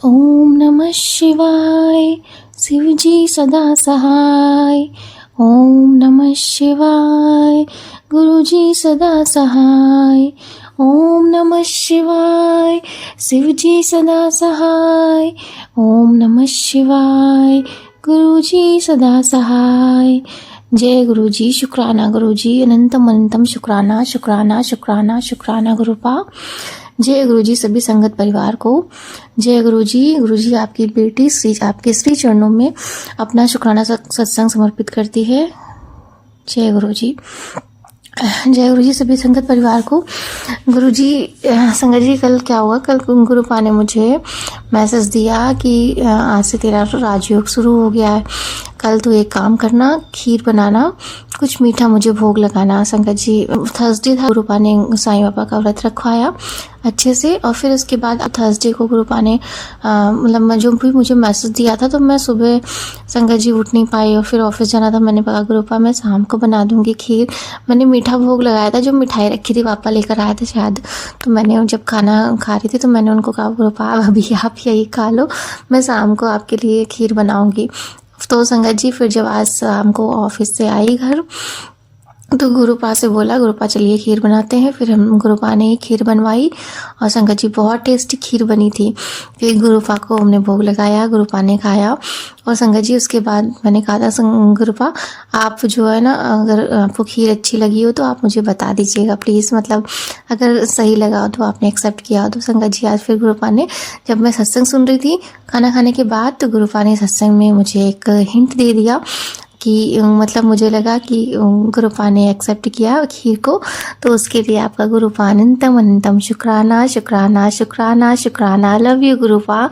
ओम नमः शिवाय शिवजी सदा सहाय। ओम नमः शिवाय गुरुजी सदा सहाय। ओम नमः शिवाय शिवजी सदा सहाय। ओम नमः शिवाय गुरुजी सदा सहाय। जय गुरुजी, शुक्राना गुरुजी, अनंतम अनंतम शुक्राना शुक्राना शुक्राना शुक्राना गुरुपा। जय गुरुजी सभी संगत परिवार को। जय गुरुजी। गुरुजी आपकी बेटी आपके श्री चरणों में अपना शुक्राना सत्संग समर्पित करती है। जय गुरुजी। जय गुरुजी सभी संगत परिवार को। गुरुजी संगत जी, कल क्या हुआ, कल गुरुपा ने मुझे मैसेज दिया कि आज से तेरा राजयोग शुरू हो गया है। कल तू एक काम करना, खीर बनाना, कुछ मीठा मुझे भोग लगाना। संगत जी थर्सडे था, गुरुपा ने साईं बाबा का व्रत रखवाया अच्छे से, और फिर उसके बाद थर्सडे को गुरुपा ने मतलब जो भी मुझे मैसेज दिया था, तो मैं सुबह संगत जी उठ नहीं पाई और फिर ऑफिस जाना था। मैंने कहा गुरुपा मैं शाम को बना दूंगी खीर। मैंने मीठा भोग लगाया था, जो मिठाई रखी थी पापा लेकर आए थे शायद, तो मैंने जब खाना खा रही थी तो मैंने उनको कहा गुरुपा अभी आप यही खा लो, मैं शाम को आपके लिए खीर बनाऊंगी। तो संगत जी फिर जब आज शाम को ऑफिस से आई घर, तो गुरुपा से बोला गुरुपा चलिए खीर बनाते हैं। फिर हम गुरुपा ने ही खीर बनवाई और संगत जी बहुत टेस्टी खीर बनी थी। फिर गुरुपा को हमने भोग लगाया, गुरुपा ने खाया। और संगत जी उसके बाद मैंने कहा था गुरुपा आप जो है ना, अगर आपको खीर अच्छी लगी हो तो आप मुझे बता दीजिएगा प्लीज़, मतलब अगर सही लगा हो तो आपने एक्सेप्ट किया हो। तो संगत जी आज फिर गुरुपा ने, जब मैं सत्संग सुन रही थी खाना खाने के बाद, तो गुरुपा ने सत्संग में मुझे एक हिंट दे दिया कि मतलब मुझे लगा कि गुरुपा ने एक्सेप्ट किया खीर को, तो उसके लिए आपका गुरुपा अनंतम अनंतम शुक्राना शुक्राना शुक्राना शुक्राना। Love you Gurupa,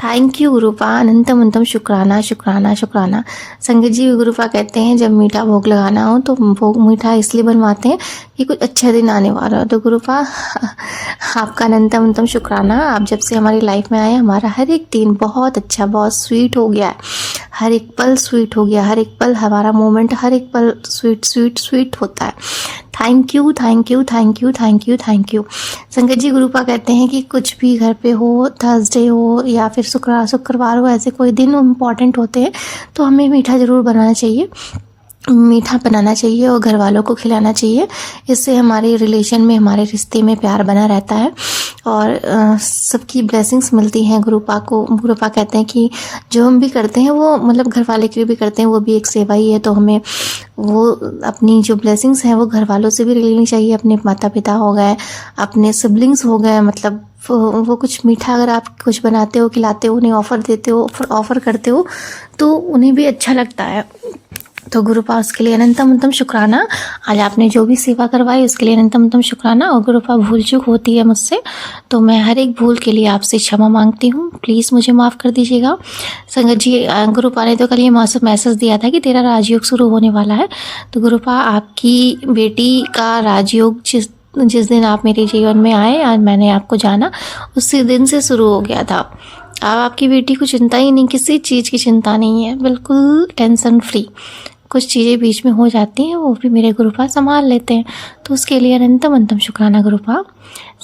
thank you Gurupa, अनंतम अनंतम शुक्राना शुक्राना शुक्राना। संगत जी गुरुपा कहते हैं जब मीठा भोग लगाना हो तो भोग मीठा इसलिए बनवाते हैं कि कुछ अच्छा दिन आने वाला हो। तो गुरुपा आपका अनंतम अनंतम शुक्राना। आप जब से हमारी लाइफ में आए, हमारा हर एक दिन बहुत अच्छा, बहुत स्वीट हो गया है, हर एक पल स्वीट हो गया, हर एक पल हमारा मोमेंट, हर एक पल स्वीट स्वीट स्वीट होता है। Thank you thank you thank you thank you thank you. संगत जी गुरुपा कहते हैं कि कुछ भी घर पे हो, थर्सडे हो या फिर शुक्रवार हो, ऐसे कोई दिन इम्पॉर्टेंट होते हैं तो हमें मीठा ज़रूर बनाना चाहिए, मीठा बनाना चाहिए और घर वालों को खिलाना चाहिए। इससे हमारे रिलेशन में, हमारे रिश्ते में प्यार बना रहता है और सबकी ब्लेसिंग्स मिलती हैं गुरुपा को। गुरुपा कहते हैं कि जो हम भी करते हैं वो मतलब घर वाले के लिए भी करते हैं, वो भी एक सेवा ही है। तो हमें वो अपनी जो ब्लेसिंग्स हैं वो घर वालों से भी लेनी चाहिए। अपने माता पिता हो गए, अपने सिबलिंग्स हो गए, मतलब वो कुछ मीठा अगर आप कुछ बनाते हो, खिलाते हो, उन्हें ऑफ़र देते हो, ऑफ़र करते हो, तो उन्हें भी अच्छा लगता है। तो गुरुपा उसके लिए अनंतम अनंतम शुक्राना। आज आपने जो भी सेवा करवाई उसके लिए अनंतम अनंतम शुक्राना। और गुरुपा भूल चूक होती है मुझसे, तो मैं हर एक भूल के लिए आपसे क्षमा मांगती हूँ, प्लीज़ मुझे माफ़ कर दीजिएगा। संगत जी गुरुपा ने तो कल ये मैसेज दिया था कि तेरा राजयोग शुरू होने वाला है। तो गुरुपा आपकी बेटी का राजयोग जिस दिन आप मेरे जीवन में आए, आज मैंने आपको जाना, उसी दिन से शुरू हो गया था। अब आपकी बेटी को चिंता ही नहीं, किसी चीज़ की चिंता नहीं है, बिल्कुल टेंशन फ्री। कुछ चीज़ें बीच में हो जाती हैं वो भी मेरे गुरुपा संभाल लेते हैं, तो उसके लिए अनंतम अनंतम शुक्राना गुरुपा।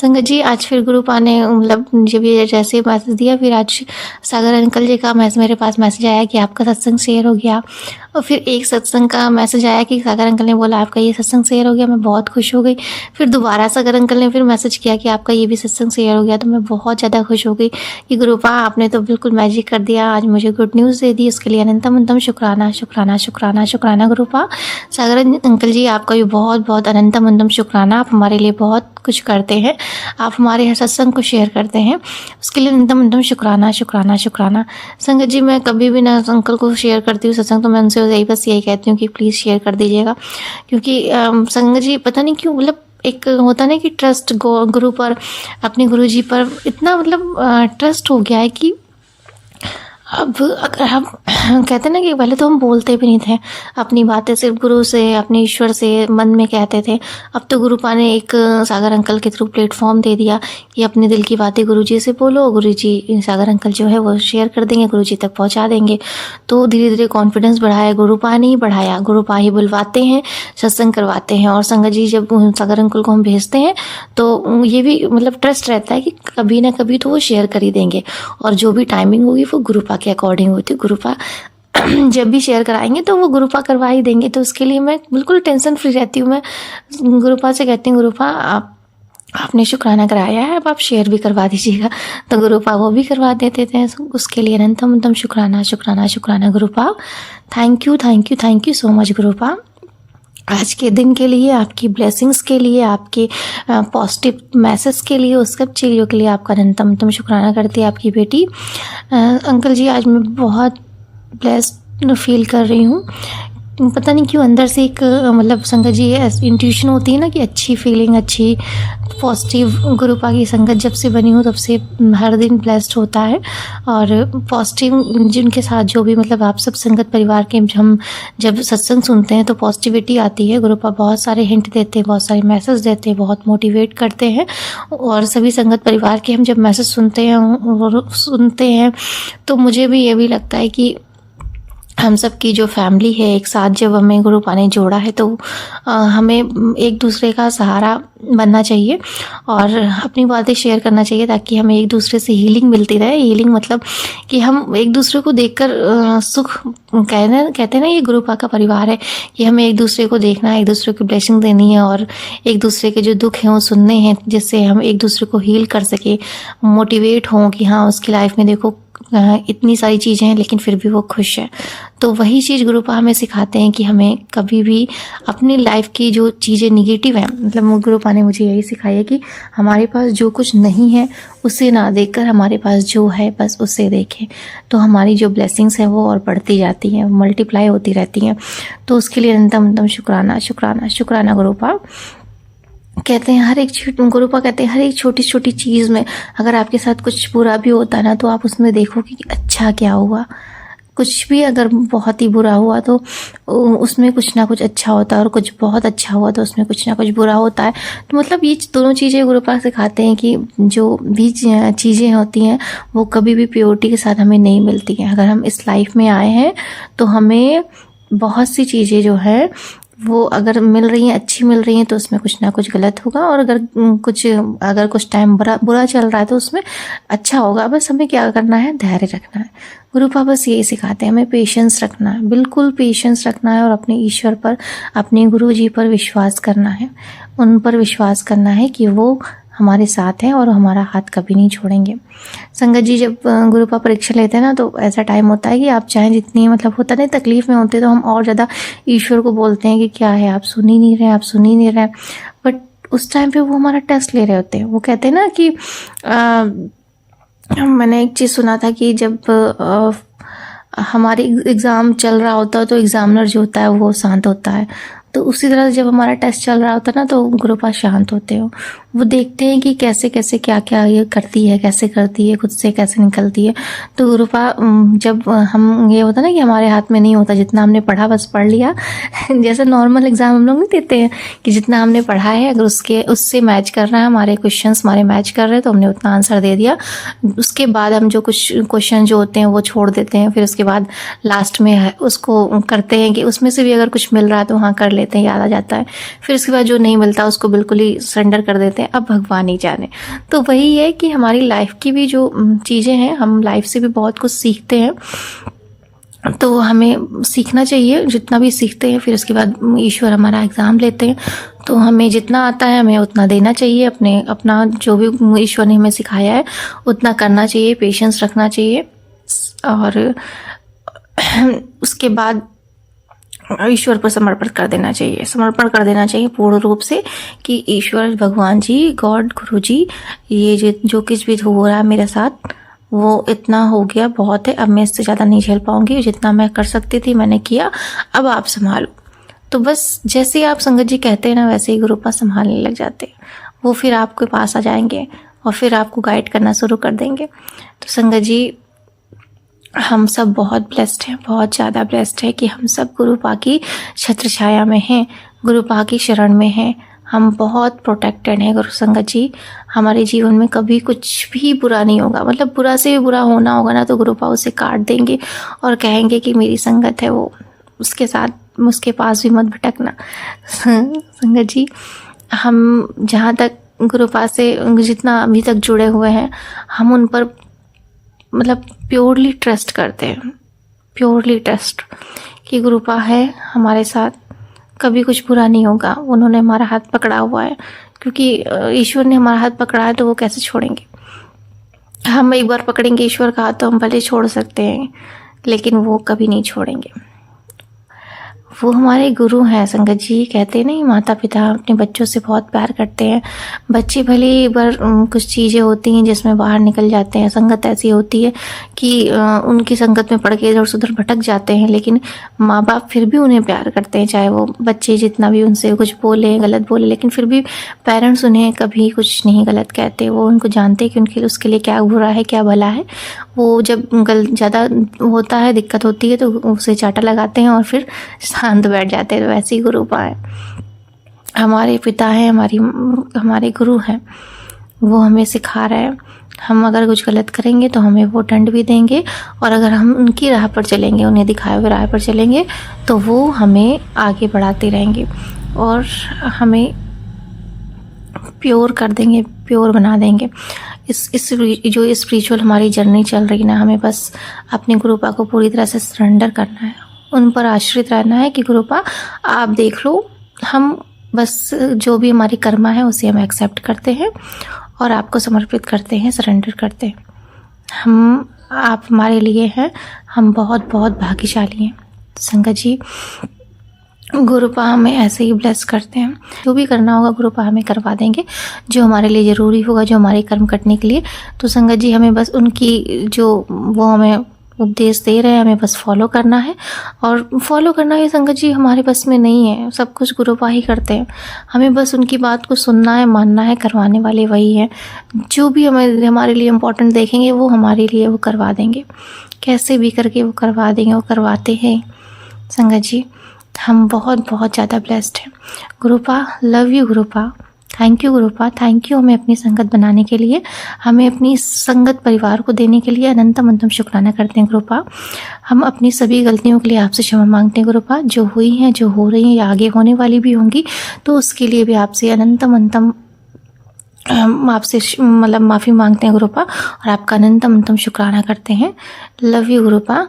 संगत जी आज फिर गुरुपा ने मतलब जब ये जैसे मैसेज दिया, फिर आज सागर अंकल जी का मेरे पास मैसेज आया कि आपका सत्संग शेयर हो गया। और फिर एक सत्संग का मैसेज आया कि सागर अंकल ने बोला आपका ये सत्संग शेयर हो गया। मैं बहुत खुश हो गई। फिर दोबारा सागर अंकल ने फिर मैसेज किया कि आपका ये भी सत्संग शेयर हो गया। तो मैं बहुत ज़्यादा खुश हो गई कि गुरुपा आपने तो बिल्कुल मैजिक कर दिया, आज मुझे गुड न्यूज़ दे दी। उसके लिए अनंतम अनंतम शुक्राना शुक्राना शुक्राना शुक्राना गुरुपा। सागर अंकल जी आपका भी बहुत बहुत अनंतम अनंतम शुक्राना। आप हमारे लिए बहुत कुछ करते हैं, आप हमारे हर सत्संग को शेयर करते हैं, उसके लिए अनंतम अनंतम शुक्राना शुक्राना शुक्राना। संगत जी मैं कभी भी ना अंकल को शेयर करती हूँ सत्संग, तो मैं उनसे यही कहती हूँ कि प्लीज़ शेयर कर दीजिएगा। क्योंकि संगत जी पता नहीं क्यों, मतलब एक होता ना कि ट्रस्ट गुरु पर, अपने गुरु जी पर इतना मतलब ट्रस्ट हो गया है कि अब अगर हम कहते हैं ना कि पहले तो हम बोलते भी नहीं थे अपनी बातें, सिर्फ गुरु से, अपने ईश्वर से मन में कहते थे। अब तो गुरुपा ने एक सागर अंकल के थ्रू प्लेटफॉर्म दे दिया कि अपने दिल की बातें गुरुजी से बोलो, गुरुजी सागर अंकल जो है वो शेयर कर देंगे, गुरुजी तक पहुंचा देंगे। तो धीरे धीरे कॉन्फिडेंस बढ़ाया, गुरुपा ने ही बढ़ाया, गुरुपा ही बुलवाते हैं, सत्संग करवाते हैं। और संगत जी जब सागर अंकल को हम भेजते हैं तो ये भी मतलब ट्रस्ट रहता है कि कभी ना कभी तो वो शेयर कर ही देंगे, और जो भी टाइमिंग होगी वो गुरुपा के अकॉर्डिंग होती है। गुरुपा जब भी शेयर कराएंगे तो वो गुरुपा करवा ही देंगे। तो उसके लिए मैं बिल्कुल टेंशन फ्री रहती हूँ। मैं गुरुपा से कहती हूँ, गुरुपा आपने शुक्राना कराया है, अब आप शेयर भी करवा दीजिएगा। तो गुरुपा वो भी करवा देते थे। उसके लिए अनंतम शुक्राना शुक्राना शुक्राना Gurupa. Thank you thank you thank you so much Gurupa, आज के दिन के लिए, आपकी ब्लेसिंग्स के लिए, आपके पॉजिटिव मैसेज के लिए, उस सब चीज़ों के लिए आपका अनंतम शुक्राना करती है आपकी बेटी। अंकल जी आज मैं बहुत ब्लेस्ड फील कर रही हूँ। पता नहीं क्यों अंदर से एक मतलब संगत जी इंट्यूशन होती है ना कि अच्छी फीलिंग, अच्छी पॉजिटिव। गुरुपा की संगत जब से बनी हूँ तब से हर दिन ब्लेस्ड होता है। और पॉजिटिव जिनके साथ जो भी मतलब आप सब संगत परिवार के हम जब सत्संग सुनते हैं तो पॉजिटिविटी आती है। गुरुपा बहुत सारे हिंट देते हैं, बहुत सारे मैसेज देते हैं, बहुत मोटिवेट करते हैं। और सभी संगत परिवार के हम जब मैसेज सुनते हैं तो मुझे भी ये भी लगता है कि हम सब की जो फैमिली है एक साथ, जब हमें गुरुपा ने जोड़ा है तो हमें एक दूसरे का सहारा बनना चाहिए और अपनी बातें शेयर करना चाहिए, ताकि हमें एक दूसरे से हीलिंग मिलती रहे। हीलिंग मतलब कि हम एक दूसरे को देखकर सुख, कहते हैं ना ये गुरुपा का परिवार है कि हमें एक दूसरे को देखना है, एक दूसरे को ब्लेसिंग देनी है और एक दूसरे के जो दुख हैं वो सुनने हैं, जिससे हम एक दूसरे को हील कर सके, मोटिवेट हों कि हाँ उसकी लाइफ में देखो इतनी सारी चीज़ें हैं लेकिन फिर भी वो खुश है। तो वही चीज़ गुरुपा हमें सिखाते हैं कि हमें कभी भी अपनी लाइफ की जो चीज़ें निगेटिव हैं, मतलब गुरुपा ने मुझे यही सिखाया कि हमारे पास जो कुछ नहीं है उसे ना देखकर हमारे पास जो है बस उसे देखें, तो हमारी जो ब्लेसिंग्स हैं वो और बढ़ती जाती हैं, मल्टीप्लाई होती रहती हैं। तो उसके लिए अनंतम शुक्राना शुक्राना शुक्राना गुरुपा। कहते हैं हर एक गुरुपा कहते हैं हर एक छोटी छोटी चीज़ में अगर आपके साथ कुछ बुरा भी होता है ना तो आप उसमें देखो कि अच्छा क्या हुआ। कुछ भी अगर बहुत ही बुरा हुआ तो उसमें कुछ ना कुछ अच्छा होता है, और कुछ बहुत अच्छा हुआ तो उसमें कुछ ना कुछ बुरा होता है। तो मतलब ये दोनों चीज़ें गुरुपा सिखाते हैं कि जो भी चीज़ें होती हैं वो कभी भी प्योरिटी के साथ हमें नहीं मिलती हैं। अगर हम इस लाइफ में आए हैं तो हमें बहुत सी चीज़ें जो है वो अगर मिल रही हैं, अच्छी मिल रही हैं, तो उसमें कुछ ना कुछ गलत होगा, और अगर कुछ टाइम बुरा चल रहा है तो उसमें अच्छा होगा। बस हमें क्या करना है, धैर्य रखना है। गुरुपा बस यही सिखाते हैं हमें पेशेंस रखना है, बिल्कुल पेशेंस रखना है, और अपने ईश्वर पर, अपने गुरु जी पर विश्वास करना है, उन पर विश्वास करना है कि वो हमारे साथ हैं और हमारा हाथ कभी नहीं छोड़ेंगे। संगत जी जब गुरुपा परीक्षा लेते हैं ना तो ऐसा टाइम होता है कि आप चाहे जितनी मतलब होता नहीं तकलीफ में होते तो हम और ज़्यादा ईश्वर को बोलते हैं कि क्या है आप सुन ही नहीं रहे, आप सुन ही नहीं रहे। बट उस टाइम पे वो हमारा टेस्ट ले रहे होते हैं। वो कहते हैं ना कि मैंने एक चीज़ सुना था कि जब हमारे एग्ज़ाम चल रहा होता है तो एग्ज़ामिनर जो होता है वो शांत होता है, तो उसी तरह जब हमारा टेस्ट चल रहा होता है ना तो गुरुपा शांत होते हो। वो देखते हैं कि कैसे कैसे क्या क्या ये करती है, कैसे करती है, खुद से कैसे निकलती है। तो गुरुपा जब हम ये होता है ना कि हमारे हाथ में नहीं होता, जितना हमने पढ़ा बस पढ़ लिया जैसे नॉर्मल एग्जाम हम लोग नहीं देते हैं कि जितना हमने पढ़ा है अगर उससे मैच कर रहा है, हमारे क्वेश्चंस हमारे मैच कर रहे हैं तो हमने उतना आंसर दे दिया। उसके बाद हम जो कुछ क्वेश्चन जो होते हैं वो छोड़ देते हैं, फिर उसके बाद लास्ट में उसको करते हैं कि उसमें से भी अगर कुछ मिल रहा है तो वहाँ कर लेते हैं, याद आ जाता है। फिर उसके बाद जो नहीं मिलता उसको बिल्कुल ही सरेंडर कर देते हैं, अब भगवान ही जाने। तो वही है कि हमारी लाइफ की भी जो चीज़ें हैं, हम लाइफ से भी बहुत कुछ सीखते हैं, तो हमें सीखना चाहिए जितना भी सीखते हैं। फिर उसके बाद ईश्वर हमारा एग्ज़ाम लेते हैं तो हमें जितना आता है हमें उतना देना चाहिए, अपना जो भी ईश्वर ने हमें सिखाया है उतना करना चाहिए, पेशेंस रखना चाहिए, और उसके बाद ईश्वर पर समर्पण कर देना चाहिए पूर्ण रूप से कि ईश्वर, भगवान जी, गॉड, गुरु जी, ये जो कुछ भी हो रहा है मेरे साथ वो इतना हो गया, बहुत है, अब मैं इससे ज़्यादा नहीं झेल पाऊंगी, जितना मैं कर सकती थी मैंने किया, अब आप संभालो। तो बस जैसे आप संगत जी कहते हैं ना वैसे ही गुरुपा संभालने लग जाते हैं। वो फिर आपके पास आ जाएंगे और फिर आपको गाइड करना शुरू कर देंगे। तो संगत जी हम सब बहुत ब्लेस्ड हैं, बहुत ज़्यादा ब्लेस्ड है कि हम सब गुरु पा की छत्र छाया में हैं, गुरु पा की शरण में हैं। हम बहुत प्रोटेक्टेड हैं गुरु संगत जी। हमारे जीवन में कभी कुछ भी बुरा नहीं होगा, मतलब बुरा से भी बुरा होना होगा ना तो गुरु पा उसे काट देंगे और कहेंगे कि मेरी संगत है वो, उसके साथ उसके पास भी मत भटकना। संगत जी, हम जहाँ तक गुरु पा से जितना अभी तक जुड़े हुए हैं, हम उन पर मतलब प्योरली ट्रस्ट करते हैं, प्योरली ट्रस्ट कि गुरुपा है हमारे साथ, कभी कुछ बुरा नहीं होगा। उन्होंने हमारा हाथ पकड़ा हुआ है, क्योंकि ईश्वर ने हमारा हाथ पकड़ा है तो वो कैसे छोड़ेंगे। हम एक बार पकड़ेंगे ईश्वर का हाथ तो हम भले छोड़ सकते हैं, लेकिन वो कभी नहीं छोड़ेंगे। वो हमारे गुरु हैं संगत जी। कहते नहीं, माता पिता अपने बच्चों से बहुत प्यार करते हैं। बच्चे भले एक बार कुछ चीज़ें होती हैं जिसमें बाहर निकल जाते हैं, संगत ऐसी होती है कि उनकी संगत में पड़ के इधर से उधर भटक जाते हैं, लेकिन माँ बाप फिर भी उन्हें प्यार करते हैं, चाहे वो बच्चे जितना भी उनसे कुछ बोले, गलत बोले, लेकिन फिर भी पेरेंट्स उन्हें कभी कुछ नहीं गलत कहते। वो उनको जानते हैं कि उनके उसके लिए क्या बुरा है क्या भला है। वो जब ज़्यादा होता है, दिक्कत होती है, तो उसे चाटा लगाते हैं और फिर शांत बैठ जाते हैं। तो वैसे ही गुरु पाए हमारे पिता हैं, हमारे गुरु हैं। वो हमें सिखा रहे हैं, हम अगर कुछ गलत करेंगे तो हमें वो दंड भी देंगे, और अगर हम उनकी राह पर चलेंगे, उन्हें दिखाए हुए राह पर चलेंगे, तो वो हमें आगे बढ़ाते रहेंगे और हमें प्योर कर देंगे, प्योर बना देंगे। इस जो स्पिरिचुअल हमारी जर्नी चल रही ना, हमें बस अपने गुरुपा को पूरी तरह से सरेंडर करना है, उन पर आश्रित रहना है कि गुरुपा आप देख लो। हम बस जो भी हमारी कर्मा है उसे हम एक्सेप्ट करते हैं और आपको समर्पित करते हैं, सरेंडर करते हैं। आप हमारे लिए हैं, हम बहुत बहुत भाग्यशाली हैं संगत जी। गुरुपा हमें ऐसे ही ब्लेस करते हैं, जो भी करना होगा गुरुपा हमें करवा देंगे, जो हमारे लिए ज़रूरी होगा, जो हमारे कर्म कटने के लिए। तो संगत जी, हमें बस उनकी जो वो हमें उपदेश दे रहे हैं, हमें बस फॉलो करना है। और फॉलो करना ये संगत जी हमारे बस में नहीं है, सब कुछ गुरुपा ही करते हैं। हमें बस उनकी बात को सुनना है, मानना है, करवाने वाले वही हैं। जो भी हमारे लिए इम्पोर्टेंट देखेंगे वो हमारे लिए वो करवा देंगे, कैसे भी करके वो करवा देंगे, वो करवाते हैं संगत जी। हम बहुत बहुत ज़्यादा ब्लेस्ड हैं। Gurupa love you Gurupa, thank you Gurupa, thank you हमें अपनी संगत बनाने के लिए, हमें अपनी संगत परिवार को देने के लिए अनंतम अंतम शुक्राना करते हैं गुरुपा। हम अपनी सभी गलतियों के लिए आपसे क्षमा मांगते हैं गुरुपा, जो हुई हैं, जो हो रही हैं या आगे होने वाली भी होंगी, तो उसके लिए भी आपसे अनंतम अंतम हम आपसे मतलब माफ़ी मांगते हैं गुरुपा, और आपका अनंतम अंतम शुक्राना करते हैं। Love you गुरुपा।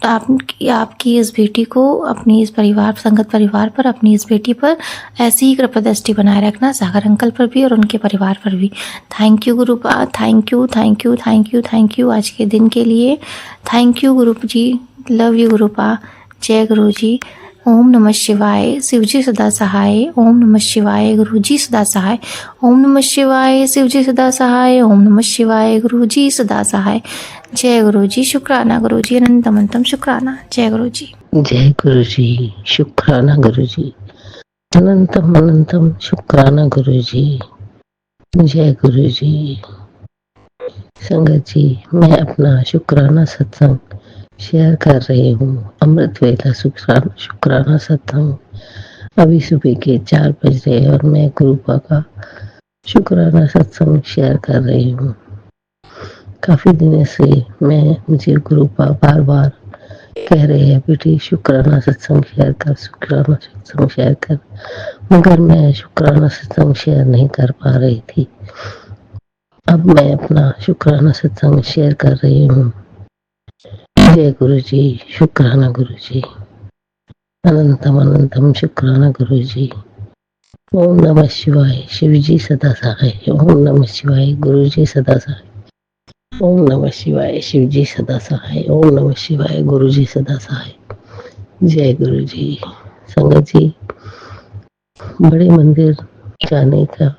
आपकी इस बेटी को, अपनी इस परिवार संगत परिवार पर, अपनी इस बेटी पर ऐसी ही कृपा दृष्टि बनाए रखना, सागर अंकल पर भी और उनके परिवार पर भी। Thank you Gurupa, thank you thank you thank you thank you आज के दिन के लिए। Thank you Guru ji, love you गुरुपा। जय गुरु जी। ओम नमः शिवाय, शिवजी सदा सहाय। ओम नमः शिवाय, गुरुजी सदा सहाय। ओम नमः शिवाय, शिवजी सदा सहाय। ओम नमः शिवाय, गुरुजी सदा सहाय। जय गुरु जी। शुक्राना गुरु जी, अनंतम अंतम शुक्राना। जय गुरु जी। जय गुरु जी। शुक्राना गुरु जी, अनंतम अनंतम शुक्राना गुरु जी। जय गुरु जी। संगत जी, मैं अपना शुक्राना सत्संग शेयर कर रही हूँ। अमृत वेला शुक्राना सत्संग। अभी सुबह के 4 बज रहे और मैं गुरुपा का शुक्राना सत्संग शेयर कर रही हूँ। काफी दिनों से मुझे गुरुपा बार बार कह रहे हैं, बेटी शुक्राना सत्संग शेयर कर, शुक्राना सत्संग शेयर कर, मगर मैं शुक्राना सत्संग शेयर नहीं कर पा रही थी। अब मैं अपना शुक्राना सत्संग शेयर कर रही हूँ। जय गुरु जी। शुक्राना गुरु जी, अनंतम अनंतम शुक्राना गुरु जी। ओम नमः शिवाय, शिव जी सदा सहाय। ओम नमः शिवाय, गुरु जी सदा सहाय। ओम नमः शिवाय, शिव जी सदा सहाय। ओम नमः शिवाय, गुरु जी सदा सहाय। जय गुरु जी। संगत जी, बड़े मंदिर जाने का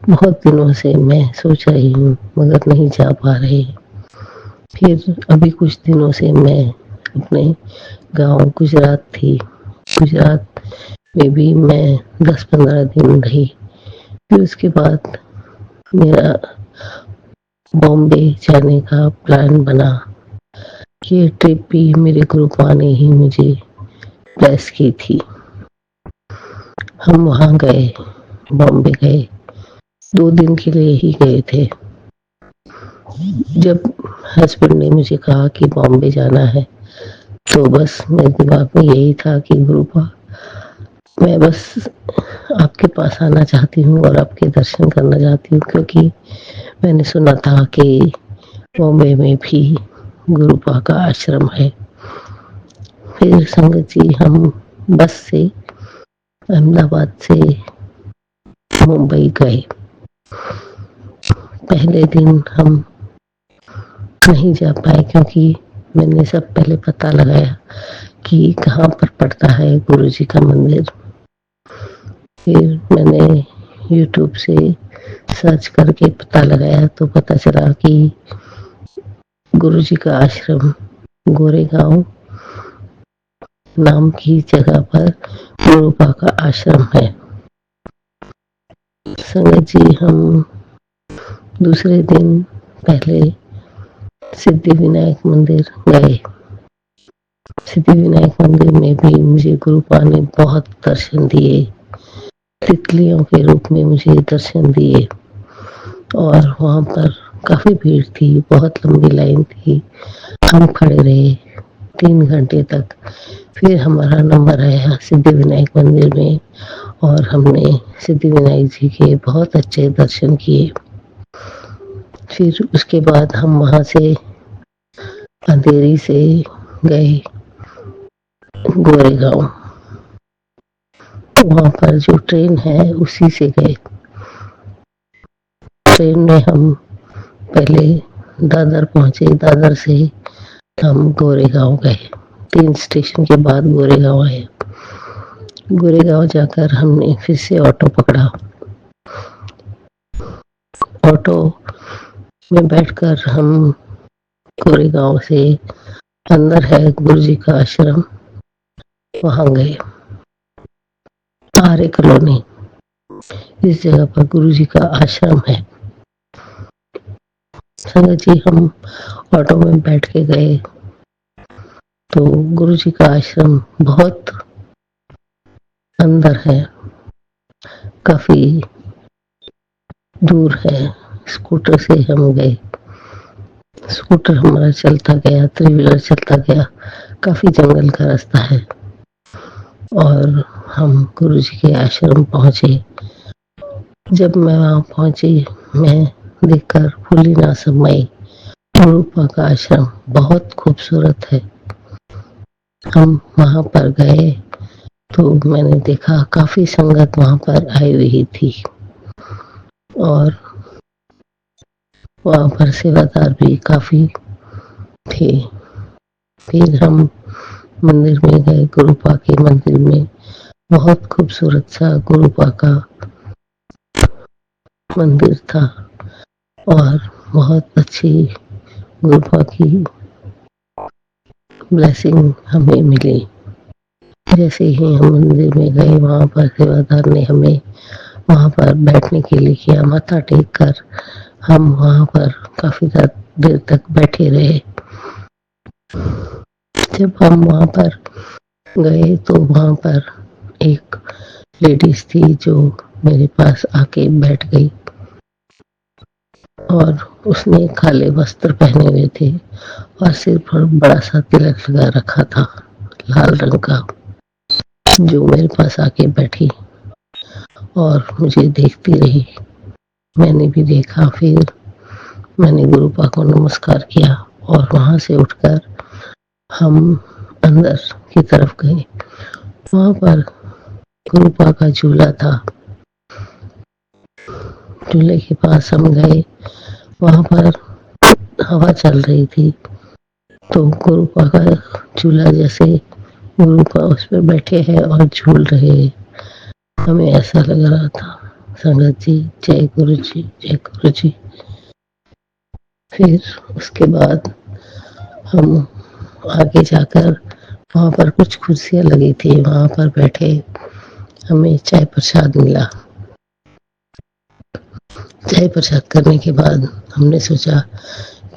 बहुत दिनों से मैं सोच रही हूँ, मगर नहीं जा पा रही। फिर अभी कुछ दिनों से मैं अपने गांव गुजरात थी। गुजरात में भी मैं 10-15 दिन रही। फिर उसके बाद मेरा बॉम्बे जाने का प्लान बना। ये ट्रिप भी मेरे गुरुपा ने ही मुझे ब्लेस की थी। हम वहाँ गए, बॉम्बे गए, 2 दिन के लिए ही गए थे। जब हस्बैंड ने मुझे कहा कि बॉम्बे जाना है, तो बस मेरे दिमाग में यही था कि गुरुपा, मैं बस आपके पास आना चाहती हूँ और आपके दर्शन करना चाहती हूँ, क्योंकि मैंने सुना था कि बॉम्बे में भी गुरुपा का आश्रम है। फिर संगत जी हम बस से अहमदाबाद से मुंबई गए। पहले दिन हम नहीं जा पाए क्योंकि मैंने सब पहले पता लगाया कि कहाँ पर पड़ता है गुरुजी का मंदिर। फिर मैंने यूट्यूब से सर्च करके पता लगाया तो पता चला कि गुरुजी का आश्रम गोरेगांव नाम की जगह पर गुरुपा का आश्रम है। संगत जी हम दूसरे दिन पहले सिद्धि विनायक मंदिर गए। सिद्धि विनायक मंदिर में भी मुझे गुरुपा ने बहुत दर्शन दिए, तितलियों के रूप में मुझे दर्शन दिए। और वहाँ पर काफी भीड़ थी, बहुत लंबी लाइन थी। हम खड़े रहे 3 घंटे तक। फिर हमारा नंबर आया सिद्धि विनायक मंदिर में और हमने सिद्धि विनायक जी के बहुत अच्छे दर्शन किए। फिर उसके बाद हम वहाँ से अंधेरी से गए गोरेगांव। वहाँ पर जो ट्रेन है उसी से गए। ट्रेन में हम पहले दादर पहुंचे, दादर से हम गोरेगांव गए। 3 स्टेशन के बाद गोरेगांव आए। गोरेगांव जाकर हमने फिर से ऑटो पकड़ा। ऑटो में बैठकर हम गोरेगांव से अंदर है गुरुजी का आश्रम, वहां गए। आर्य कॉलोनी, इस जगह पर गुरुजी का आश्रम है। संगत जी हम ऑटो में बैठ के गए तो गुरुजी का आश्रम बहुत अंदर है, काफी दूर है। स्कूटर से हम गए। स्कूटर हमारा चलता गया, 3 व्हीलर चलता गया। काफी जंगल का रास्ता है और हम गुरुजी के आश्रम पहुंचे। जब मैं वहां पहुंची, मैं देखकर फूली ना समाई। गुरुपा का आश्रम बहुत खूबसूरत है। हम वहां पर गए तो मैंने देखा काफी संगत वहां पर आई हुई थी और वहां पर सेवादार भी काफी थे। फिर हम मंदिर में गए, गुरुपा के मंदिर में। बहुत खूबसूरत सा गुरुपा का मंदिर था और बहुत अच्छी गुरुपा की ब्लेसिंग हमें मिली। जैसे ही हम मंदिर में गए, वहां पर सेवादार ने हमें वहां पर बैठने के लिए किया। माथा टेक कर हम वहां पर काफी देर तक बैठे रहे। जब हम वहां पर गए तो वहां पर एक लेडीज थी जो मेरे पास आके बैठ गई और उसने काले वस्त्र पहने हुए थे और सिर पर बड़ा सा तिलक लगा रखा था लाल रंग का। जो मेरे पास आके बैठी और मुझे देखती रही। मैंने भी देखा। फिर मैंने गुरुपा को नमस्कार किया और वहां से उठकर हम अंदर की तरफ गए। वहां पर गुरुपा का झूला था। झूले के पास हम गए। वहां पर हवा चल रही थी तो गुरुपा का झूला, जैसे गुरुपा उस पर बैठे हैं और झूल रहे हैं, हमें ऐसा लग रहा था। संगत जी जय गुरु जी, जय गुरु जी। फिर उसके बाद हम आगे जाकर वहां पर कुछ कुर्सियां लगी थी, वहां पर बैठे। हमें चाय प्रसाद मिला। चाय प्रसाद करने के बाद हमने सोचा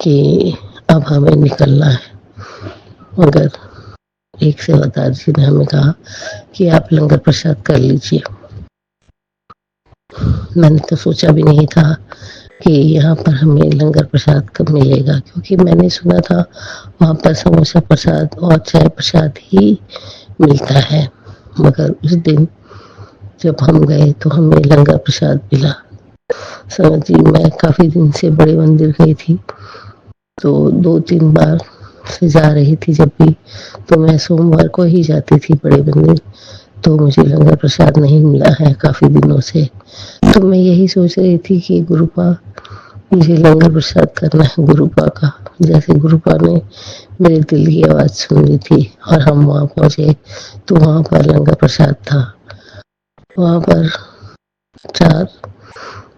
कि अब हमें निकलना है। मगर एक सेवादार जी ने हमें कहा कि आप लंगर प्रसाद कर लीजिए। मैंने तो सोचा भी नहीं था कि यहाँ पर हमें लंगर प्रसाद कब मिलेगा, क्योंकि मैंने सुना था वहाँ पर समोसा प्रसाद और चाय प्रसाद ही मिलता है। मगर उस दिन जब हम गए तो हमें लंगर प्रसाद मिला। संगत जी, मैं काफी दिन से बड़े मंदिर गई थी, तो 2-3 बार से जा रही थी जब भी, तो मैं सोमवार को ही जाती थी बड़े मंदिर, तो मुझे लंगर प्रसाद नहीं मिला है काफी दिनों से। तो मैं यही सोच रही थी कि गुरुपा मुझे लंगर प्रसाद करना है गुरुपा का। जैसे गुरुपा ने मेरे दिल की आवाज सुन ली थी और हम वहां पहुंचे, तो वहां पर लंगर प्रसाद था। वहां पर 4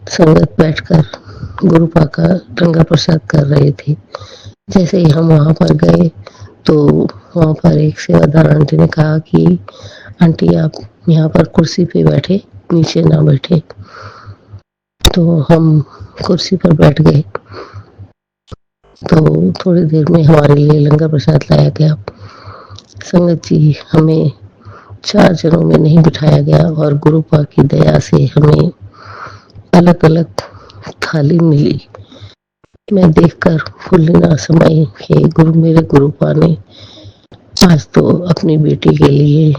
संगत बैठकर गुरुपा का लंगर प्रसाद कर रहे थे। जैसे ही हम वहां पर गए तो वहां पर एक सेवादार आंटी ने कहा कि आंटी आप यहाँ पर कुर्सी पे बैठे, नीचे ना बैठे। तो हम कुर्सी पर बैठ गए। तो थोड़ी देर में हमारे लिए लंगर प्रसाद लाया गया। संगत जी, हमें 4 जनों में नहीं बिठाया गया और गुरुपा की दया से हमें अलग अलग थाली मिली। मैं देखकर फूली ना समाई कि मेरे गुरुपा ने आज तो अपनी बेटी के लिए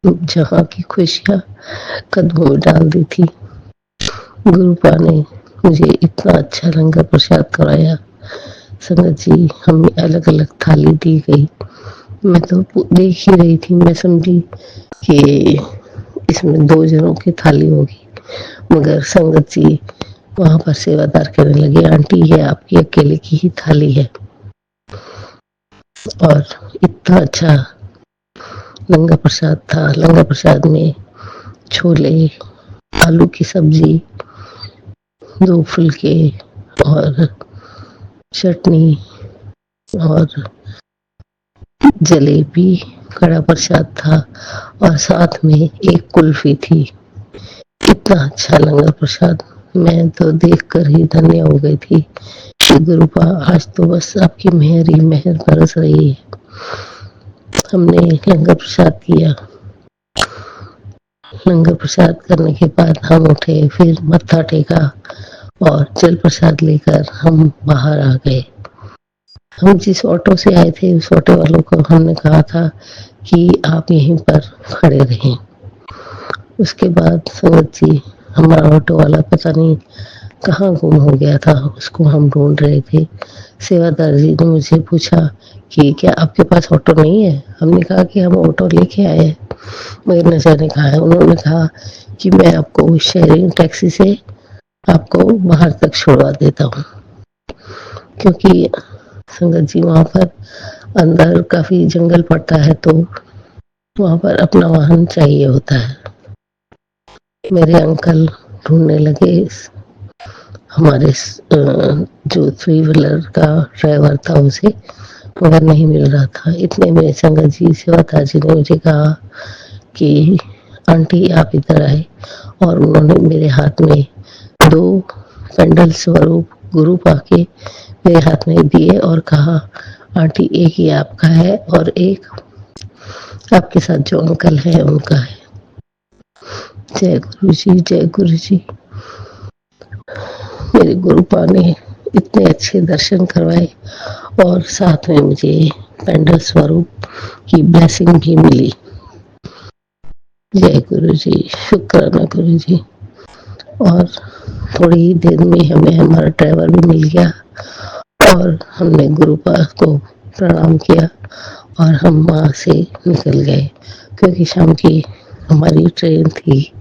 जहाँ की खुशियाँ कदमों में डाल दी थी। गुरुपा ने मुझे इतना अच्छा लंगर प्रसाद कराया। संगत जी, हमें अलग अलग थाली दी गई। मैं तो देख ही रही थी, मैं समझी कि इसमें 2 जनों की थाली होगी, मगर संगत जी वहां पर सेवादार कहने लगे, आंटी ये आपकी अकेले की ही थाली है। और इतना अच्छा लंगर प्रसाद था। लंगर प्रसाद में छोले, आलू की सब्जी, 2 फुलके और चटनी और जलेबी, कड़ा प्रसाद था और साथ में एक कुल्फी थी। इतना अच्छा लंगर प्रसाद, मैं तो देखकर ही धन्य हो गई थी कि गुरुपा आज तो बस आपकी मेहर ही मेहर बरस रही है। हमने लंगर प्रसाद किया। लंगर प्रसाद करने के बाद हम उठे, फिर मत्था टेका और जल प्रसाद लेकर हम बाहर आ गए। हम जिस ऑटो से आए थे उस ऑटो वालों को हमने कहा था कि आप यहीं पर खड़े रहें। उसके बाद संगत जी, हमारा ऑटो वाला पता नहीं कहाँ गुम हो गया था, उसको हम ढूंढ रहे थे। सेवादार जी ने मुझे पूछा कि क्या आपके पास ऑटो नहीं है? हमने कहा कि हम ऑटो लेके आए हैं, मगर न जाने कहाँ है। उन्होंने कहा कि मैं आपको शेयरिंग टैक्सी से आपको बाहर तक छोड़वा देता हूँ, क्योंकि संगत जी वहां पर अंदर काफी जंगल पड़ता है, तो वहां पर अपना वाहन चाहिए होता है। मेरे अंकल ढूंढने लगे हमारे जो 3 व्हीलर का ड्राइवर था उसे, मगर नहीं मिल रहा था। इतने में संगत जी सेवादार जी ने मुझे कहा कि आंटी आप इधर आए, और उन्होंने मेरे हाथ में 2 पेंडल स्वरूप गुरुपा के मेरे हाथ में दिए और कहा, आंटी एक ही आपका है और एक आपके साथ जो अंकल है उनका है। जय गुरु जी, जय गुरु जी। मेरे गुरुपा ने इतने अच्छे दर्शन करवाए और साथ में मुझे पेंडल स्वरूप की ब्लेसिंग भी मिली। जय गुरु जी, शुक्राना गुरु जी। और थोड़ी ही देर में हमें हमारा ड्राइवर भी मिल गया और हमने गुरुपा को प्रणाम किया और हम वहाँ से निकल गए, क्योंकि शाम की हमारी ट्रेन थी,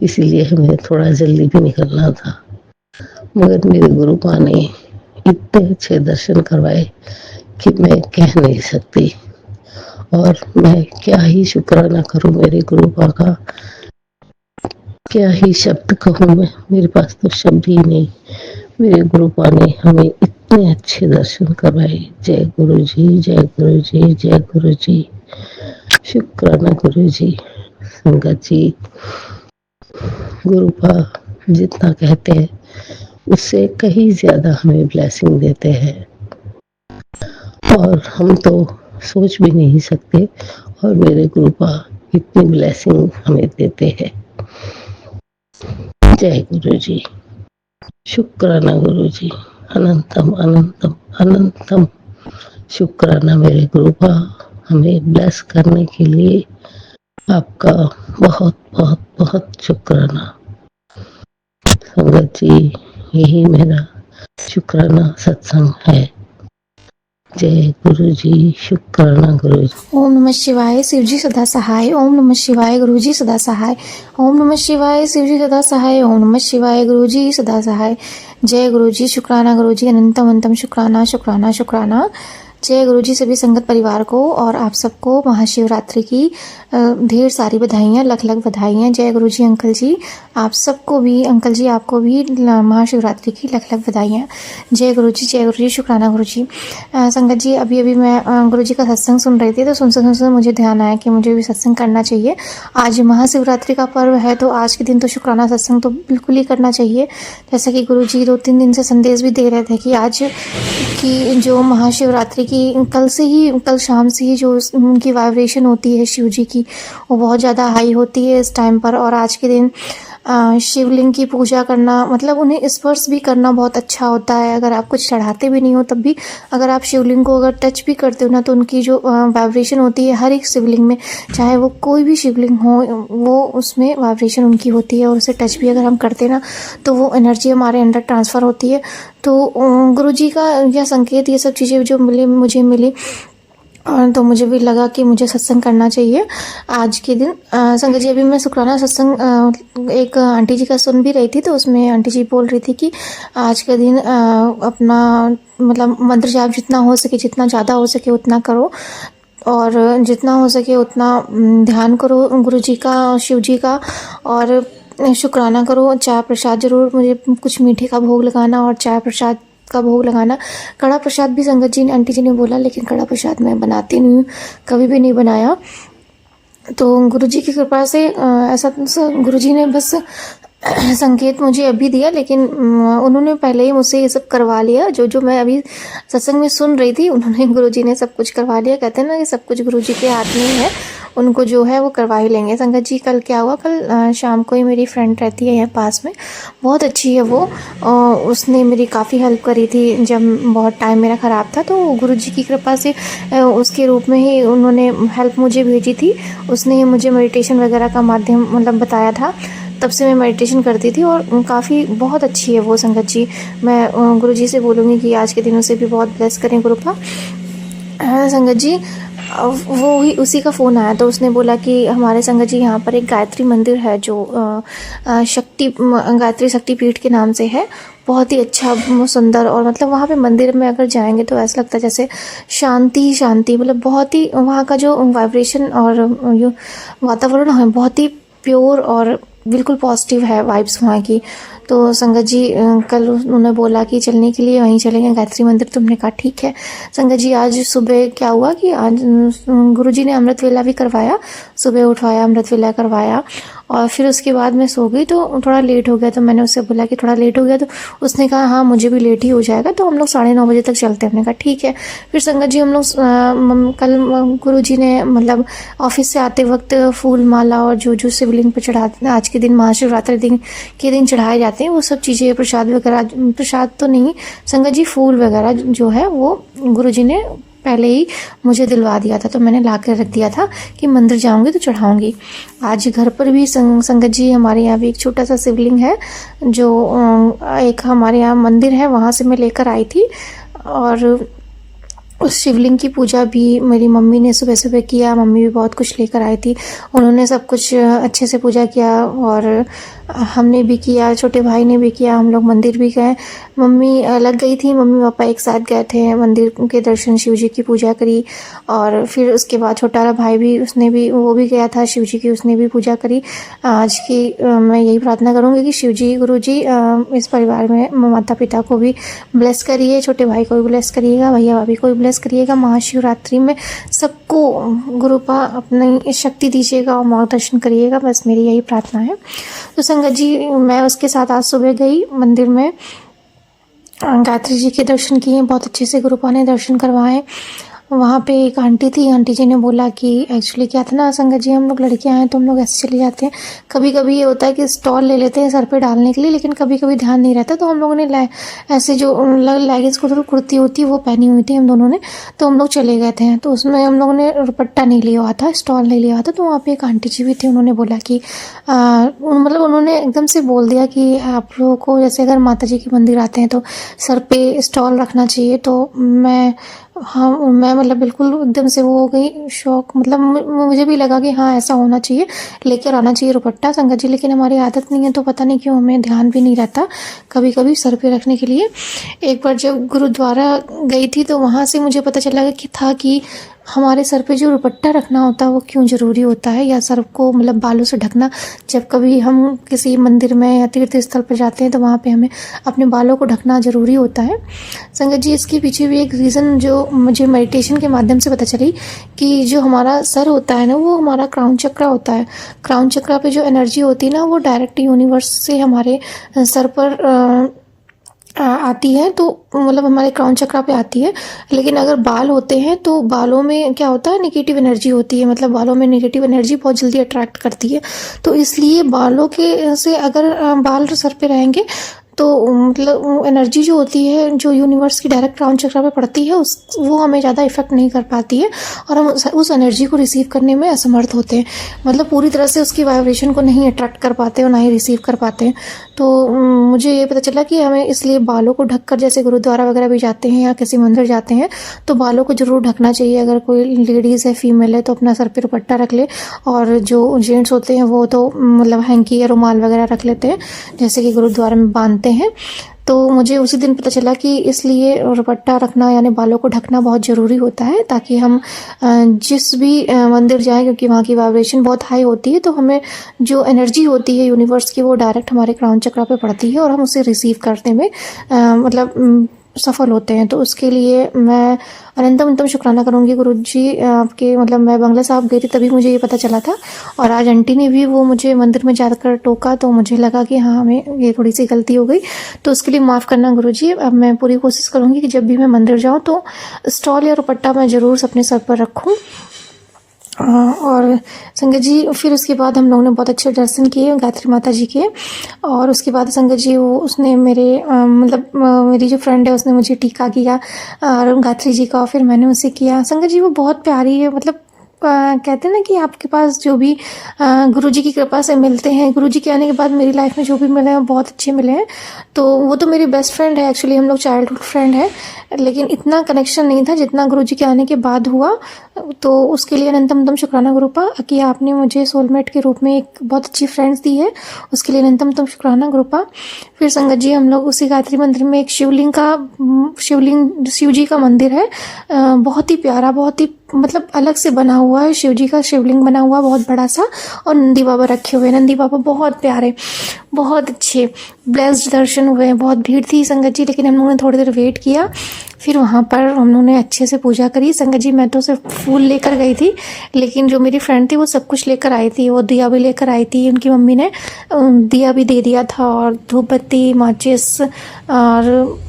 इसीलिए हमें थोड़ा जल्दी भी निकलना था। मगर मेरे गुरुपा ने इतने अच्छे दर्शन करवाए कि मैं कह नहीं सकती, और मैं क्या ही शुक्राना करूं मेरे गुरुपा का, क्या ही शब्द कहूं मैं, मेरे पास तो शब्द ही नहीं। मेरे गुरुपा ने हमें इतने अच्छे दर्शन करवाए। जय गुरु जी, जय गुरु जी, जय गुरु जी, शुक्राना गुरु जी। संगत जी, गुरुपा जितना कहते हैं उससे कहीं ज्यादा हमें ब्लेसिंग देते हैं, और हम तो सोच भी नहीं सकते। और मेरे गुरुपा इतनी ब्लेसिंग हमें देते हैं। जय गुरु जी। शुक्राना गुरु जी। अनंतम अनंतम अनंतम शुक्राना मेरे गुरुपा, हमें ब्लेस करने के लिए आपका बहुत बहुत बहुत शुक्राना। संगत जी, यही मेरा शुक्राना सत्संग है। जय गुरु जी। शुक्राना गुरु जी। ओम नमः शिवाय, शिवजी सदा सहाय। ओम नमः शिवाय, गुरुजी सदा सहाय। ओम नमः शिवाय, शिवजी सदा सहाय। ओम नमः शिवाय, गुरुजी सदा सहाय। जय गुरुजी। शुक्राना गुरुजी। अनंतम अनंतम शुक्राना शुक्राना शुक्राना। जय गुरुजी। सभी संगत परिवार को और आप सबको महाशिवरात्रि की ढेर सारी बधाइयाँ, लख लख बधाइयाँ। जय गुरुजी। अंकल जी, आप सबको भी, अंकल जी आपको भी महाशिवरात्रि की लख लख बधाइयाँ। जय गुरुजी। जय गुरुजी। शुक्राना गुरुजी। संगत जी, अभी अभी मैं गुरुजी का सत्संग सुन रही थी, तो सुनते मुझे ध्यान आया कि मुझे भी सत्संग करना चाहिए। आज महाशिवरात्रि का पर्व है, तो आज के दिन तो शुक्राना सत्संग तो बिल्कुल ही करना चाहिए। जैसा कि गुरुजी 2-3 दिन से संदेश भी दे रहे थे कि आज की जो महाशिवरात्रि की कल शाम से ही जो उनकी वाइब्रेशन होती है शिव जी की, वो बहुत ज़्यादा हाई होती है इस टाइम पर। और आज के दिन शिवलिंग की पूजा करना, मतलब उन्हें स्पर्श भी करना बहुत अच्छा होता है। अगर आप कुछ चढ़ाते भी नहीं हो तब भी अगर आप शिवलिंग को अगर टच भी करते हो ना, तो उनकी जो वाइब्रेशन होती है हर एक शिवलिंग में, चाहे वो कोई भी शिवलिंग हो, वो उसमें वाइब्रेशन उनकी होती है। और उसे टच भी अगर हम करते ना, तो वो एनर्जी हमारे अंदर ट्रांसफ़र होती है। तो गुरुजी का यह संकेत, ये सब चीज़ें जो मुझे मिली, और तो मुझे भी लगा कि मुझे सत्संग करना चाहिए आज के दिन। संगत जी, अभी मैं शुक्राना सत्संग एक आंटी जी का सुन भी रही थी, तो उसमें आंटी जी बोल रही थी कि आज के दिन अपना मतलब मंत्र जाप जितना हो सके, जितना ज़्यादा हो सके उतना करो, और जितना हो सके उतना ध्यान करो गुरु जी का, शिव जी का, और शुक्राना करो। चाय प्रसाद ज़रूर, मुझे कुछ मीठे का भोग लगाना और चाय प्रसाद का भोग लगाना। कड़ा प्रसाद भी संगत जी ने, आंटी जी ने बोला, लेकिन कड़ा प्रसाद मैं बनाती नहीं हूँ, कभी भी नहीं बनाया। तो गुरुजी की कृपा से ऐसा गुरुजी ने बस संकेत मुझे अभी दिया, लेकिन उन्होंने पहले ही मुझसे ये सब करवा लिया। जो मैं अभी सत्संग में सुन रही थी, उन्होंने, गुरुजी ने सब कुछ करवा लिया। कहते हैं ना कि सब कुछ गुरुजी के हाथ में ही है, उनको जो है वो करवा ही लेंगे। संगत जी, कल क्या हुआ, कल शाम को ही मेरी फ्रेंड रहती है यहाँ पास में, बहुत अच्छी है वो, उसने मेरी काफ़ी हेल्प करी थी जब बहुत टाइम मेरा ख़राब था। तो गुरुजी की कृपा से उसके रूप में ही उन्होंने हेल्प मुझे भेजी थी। उसने ही मुझे मेडिटेशन वगैरह का माध्यम मतलब बताया था, तब से मैं मेडिटेशन करती थी, और काफ़ी बहुत अच्छी है वो संगत जी। मैं गुरुजी से बोलूँगी कि आज के दिन उसे भी बहुत ब्लेस करें गुरुपा। संगत जी, वो ही उसी का फ़ोन आया, तो उसने बोला कि हमारे संगत जी यहाँ पर एक गायत्री मंदिर है जो गायत्री शक्तिपीठ के नाम से है। बहुत ही अच्छा, सुंदर, और मतलब वहाँ पे मंदिर में अगर जाएंगे तो ऐसा लगता है जैसे शांति ही शांति, मतलब बहुत ही वहाँ का जो वाइब्रेशन और जो वातावरण है बहुत ही प्योर और बिल्कुल पॉजिटिव है वाइब्स वहाँ की। तो संगत जी कल उन्होंने बोला कि चलने के लिए वहीं चलेंगे गायत्री मंदिर, तो हमने कहा ठीक है। संगत जी, आज सुबह क्या हुआ कि आज गुरुजी ने अमृत वेला भी करवाया, सुबह उठवाया, अमृत वेला करवाया, और फिर उसके बाद मैं सो गई, तो थोड़ा लेट हो गया। तो मैंने उससे बोला कि थोड़ा लेट हो गया, तो उसने कहा हाँ मुझे भी लेट ही हो जाएगा, तो हम लोग 9:30 बजे तक चलते हैं। हमने कहा ठीक है। फिर संगत जी हम लोग कल गुरुजी ने मतलब ऑफिस से आते वक्त फूल माला और जो शिवलिंग पर चढ़ाते, आज के दिन महाशिवरात्रि के दिन चढ़ाए जाते हैं वो सब चीज़ें, प्रसाद वगैरह, प्रसाद तो नहीं संगत जी, फूल वगैरह जो है वो गुरुजी ने पहले ही मुझे दिलवा दिया था, तो मैंने ला कर रख दिया था कि मंदिर जाऊंगी तो चढ़ाऊंगी। आज घर पर भी संगत जी हमारे यहाँ भी एक छोटा सा शिवलिंग है, जो एक हमारे यहाँ मंदिर है, वहाँ से मैं लेकर आई थी। और उस शिवलिंग की पूजा भी मेरी मम्मी ने सुबह सुबह किया। मम्मी भी बहुत कुछ लेकर आई थी, उन्होंने सब कुछ अच्छे से पूजा किया, और हमने भी किया, छोटे भाई ने भी किया, हम लोग मंदिर भी गए। मम्मी लग गई थी, मम्मी पापा एक साथ गए थे मंदिर के दर्शन, शिव जी की पूजा करी। और फिर उसके बाद छोटा वाला भाई भी, वो भी गया था शिव जी की, उसने भी पूजा करी। आज की मैं यही प्रार्थना करूँगी कि शिव जी, गुरु जी इस परिवार में माता पिता को भी ब्लेस करिए, छोटे भाई को भी ब्लेस करिएगा, भैया भाभी को भी ब्लेस करिएगा। महाशिवरात्रि में सबको गुरुपा अपनी शक्ति दीजिएगा और मार्गदर्शन करिएगा, बस मेरी यही प्रार्थना है। तो संगत जी, मैं उसके साथ आज सुबह गई मंदिर में, गायत्री जी के दर्शन किए, बहुत अच्छे से गुरुपा ने दर्शन करवाए। वहाँ पे एक आंटी थी, आंटी जी ने बोला कि एक्चुअली क्या था ना संगत जी, हम लोग लड़कियां हैं तो हम लोग ऐसे चले जाते हैं, कभी कभी ये होता है कि स्टॉल ले लेते हैं सर पे डालने के लिए, लेकिन कभी कभी ध्यान नहीं रहता, तो हम लोगों ने ऐसे जो लेगिंग्स कुर्ती होती है वो पहनी हुई थी हम दोनों ने, तो हम लोग चले गए थे, तो उसमें हम लोगों ने दुपट्टा नहीं लिया हुआ था, स्टॉल नहीं लिया हुआ था, तो वहाँ पे एक आंटी जी भी थी, उन्होंने बोला कि मतलब उन्होंने एकदम से बोल दिया कि आप लोगों को जैसे अगर माता जी के मंदिर आते हैं तो सर पे स्टॉल रखना चाहिए। तो मैं मतलब बिल्कुल एकदम से वो हो गई शौक, मतलब मुझे भी लगा कि हाँ ऐसा होना चाहिए, लेकर आना चाहिए दुपट्टा संगत जी, लेकिन हमारी आदत नहीं है तो पता नहीं क्यों हमें ध्यान भी नहीं रहता कभी कभी सर पे रखने के लिए। एक बार जब गुरुद्वारा गई थी तो वहाँ से मुझे पता चला कि हमारे सर पे जो दुपट्टा रखना होता है वो क्यों ज़रूरी होता है, या सर को मतलब बालों से ढकना, जब कभी हम किसी मंदिर में या तीर्थ स्थल पर जाते हैं तो वहाँ पे हमें अपने बालों को ढकना ज़रूरी होता है संगत जी। इसके पीछे भी एक रीज़न जो मुझे मेडिटेशन के माध्यम से पता चली कि जो हमारा सर होता है ना वो हमारा क्राउन चक्रा होता है। क्राउन चक्रा पे जो एनर्जी होती है ना वो डायरेक्ट यूनिवर्स से हमारे सर पर आती है, तो मतलब हमारे क्राउन चक्रा पे आती है। लेकिन अगर बाल होते हैं तो बालों में क्या होता है, नेगेटिव एनर्जी होती है, मतलब बालों में नेगेटिव एनर्जी बहुत जल्दी अट्रैक्ट करती है, तो इसलिए बालों के से अगर बाल सर पे रहेंगे तो मतलब एनर्जी जो होती है जो यूनिवर्स की डायरेक्ट क्राउन चक्रा पे पड़ती है वो हमें ज़्यादा इफेक्ट नहीं कर पाती है, और हम उस एनर्जी को रिसीव करने में असमर्थ होते हैं, मतलब पूरी तरह से उसकी वाइब्रेशन को नहीं अट्रैक्ट कर पाते और ना ही रिसीव कर पाते हैं। तो मुझे ये पता चला कि हमें इसलिए बालों को ढककर, जैसे गुरुद्वारा वगैरह भी जाते हैं या किसी मंदिर जाते हैं तो बालों को जरूर ढकना चाहिए। अगर कोई लेडीज़ है, फीमेल है, तो अपना सर पे दुपट्टा रख ले, और जो जेंट्स होते हैं वो तो मतलब हैंकी या रुमाल वगैरह रख लेते हैं जैसे कि गुरुद्वारा में बांधते हैं। तो मुझे उसी दिन पता चला कि इसलिए दुपट्टा रखना यानी बालों को ढकना बहुत ज़रूरी होता है, ताकि हम जिस भी मंदिर जाएं, क्योंकि वहाँ की वाइब्रेशन बहुत हाई होती है, तो हमें जो एनर्जी होती है यूनिवर्स की वो डायरेक्ट हमारे क्राउन चक्रा पे पड़ती है और हम उसे रिसीव करने में मतलब सफल होते हैं। तो उसके लिए मैं अनंतम शुक्राना करूँगी गुरु जी आपके, मतलब मैं बंगला साहब गई थी तभी मुझे ये पता चला था, और आज आंटी ने भी वो मुझे मंदिर में जाकर टोका तो मुझे लगा कि हाँ हमें ये थोड़ी सी गलती हो गई, तो उसके लिए माफ़ करना गुरु जी। अब मैं पूरी कोशिश करूँगी कि जब भी मैं मंदिर जाऊँ तो स्टॉल या दुपट्टा मैं ज़रूर अपने सर पर रखूँ। और संगत जी फिर उसके बाद हम लोगों ने बहुत अच्छे दर्शन किए गायत्री माता जी के, और उसके बाद संगत जी उसने मेरे मतलब मेरी जो फ्रेंड है उसने मुझे टीका किया और गायत्री जी का, फिर मैंने उसे किया। संगत जी वो बहुत प्यारी है, मतलब कहते हैं ना कि आपके पास जो भी गुरुजी की कृपा से मिलते हैं, गुरुजी के आने के बाद मेरी लाइफ में जो भी मिले हैं बहुत अच्छे मिले हैं। तो वो तो मेरी बेस्ट फ्रेंड है, एक्चुअली हम लोग चाइल्डहुड फ्रेंड है, लेकिन इतना कनेक्शन नहीं था जितना गुरुजी के आने के बाद हुआ। तो उसके लिए अनंतम शुक्राना गुरुपा कि आपने मुझे सोलमेट के रूप में एक बहुत अच्छी फ्रेंड्स दी है, उसके लिए अनंतम शुक्राना गुरुपा। फिर संगत जी हम लोग उसी गायत्री मंदिर में एक शिव जी का मंदिर है, बहुत ही प्यारा, बहुत ही मतलब अलग से बना हुआ है, शिव जी का शिवलिंग बना हुआ बहुत बड़ा सा, और नंदी बाबा रखे हुए। नंदी बाबा बहुत प्यारे, बहुत अच्छे, ब्लेस्ड दर्शन हुए। बहुत भीड़ थी संगत जी, लेकिन हम लोगों ने थोड़ी देर वेट किया, फिर वहाँ पर हम लोगों ने अच्छे से पूजा करी। संगत जी मैं तो सिर्फ फूल लेकर गई थी, लेकिन जो मेरी फ्रेंड थी वो सब कुछ लेकर आई थी, वो दिया भी लेकर आई थी, उनकी मम्मी ने दिया भी दे दिया था, और धूप बत्ती माचिस और